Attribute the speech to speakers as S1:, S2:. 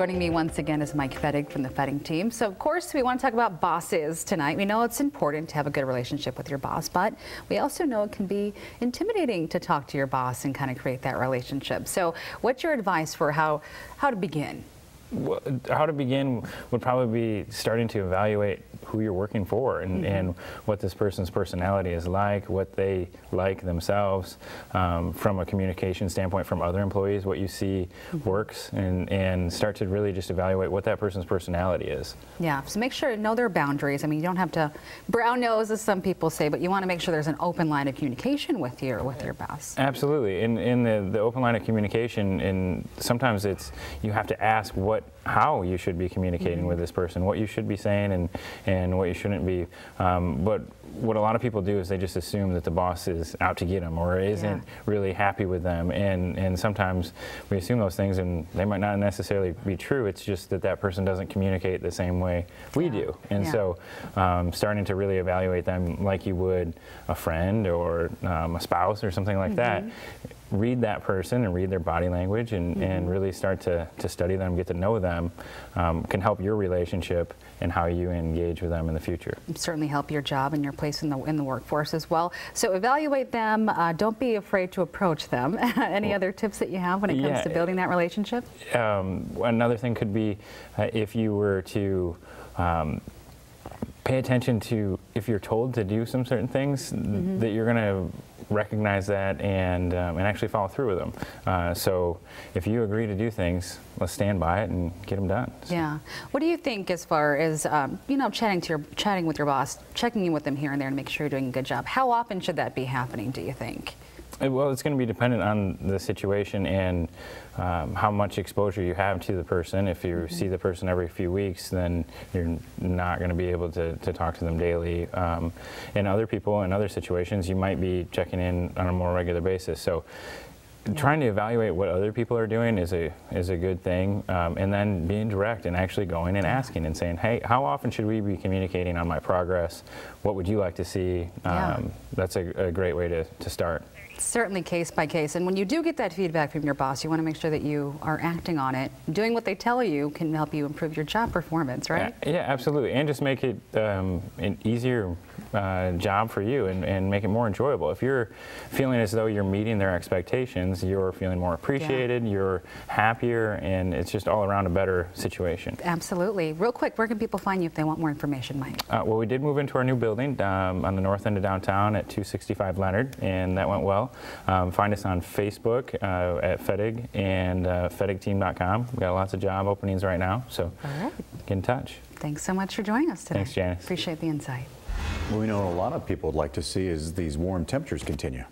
S1: Joining me once again is Mike Fettig from the Fettig team. So of course we want to talk about bosses tonight. We know it's important to have a good relationship with your boss, but we also know it can be intimidating to talk to your boss and kind of create that relationship. So what's your advice for how to begin?
S2: Well, how to begin would probably be starting to evaluate who you're working for and what this person's personality is like, what they like themselves, from a communication standpoint from other employees, what you see works, and start to really just evaluate what that person's personality is.
S1: Yeah, so make sure to know their boundaries. I mean, you don't have to brown nose, as some people say, but you want to make sure there's an open line of communication with your boss.
S2: Absolutely. In the open line of communication, and sometimes you have to ask how you should be communicating with this person, what you should be saying and what you shouldn't be. But what a lot of people do is they just assume that the boss is out to get them or isn't really happy with them. And sometimes we assume those things and they might not necessarily be true. It's just that that person doesn't communicate the same way we do. And so starting to really evaluate them like you would a friend or a spouse or something like that. Read that person and read their body language and really start to study them, get to know them, can help your relationship and how you engage with them in the future. Certainly
S1: help your job and your place in the workforce as well. So evaluate them. Don't be afraid to approach them. Any other tips that you have when it comes to building that relationship?
S2: Another thing could be if you were to pay attention to if you're told to do some certain things, that you're going to recognize that and actually follow through with them. So if you agree to do things, let's stand by it and get them done. So.
S1: Yeah. What do you think as far as chatting with your boss, checking in with them here and there to make sure you're doing a good job? How often should that be happening, do you think?
S2: Well, it's going to be dependent on the situation and how much exposure you have to the person. If you see the person every few weeks, then you're not going to be able to talk to them daily. And other people in other situations, you might be checking in on a more regular basis. So trying to evaluate what other people are doing is a good thing, and then being direct and actually going and asking and saying, hey, how often should we be communicating on my progress? What would you like to see? That's a great way to start.
S1: Certainly case by case, and when you do get that feedback from your boss, you want to make sure that you are acting on it. Doing what they tell you can help you improve your job performance, right?
S2: Yeah, absolutely, and just make it an easier job for you and make it more enjoyable. If you're feeling as though you're meeting their expectations, you're feeling more appreciated, you're happier, and it's just all around a better situation.
S1: Absolutely. Real quick, where can people find you if they want more information, Mike?
S2: Well, we did move into our new building on the north end of downtown at 265 Leonard, and that went well. Find us on Facebook at Fettig and FettigTeam.com. We've got lots of job openings right now, so get in touch.
S1: Thanks so much for joining us today.
S2: Thanks, Janice.
S1: Appreciate the insight.
S3: What we know a lot of people would like to see is these warm temperatures continue.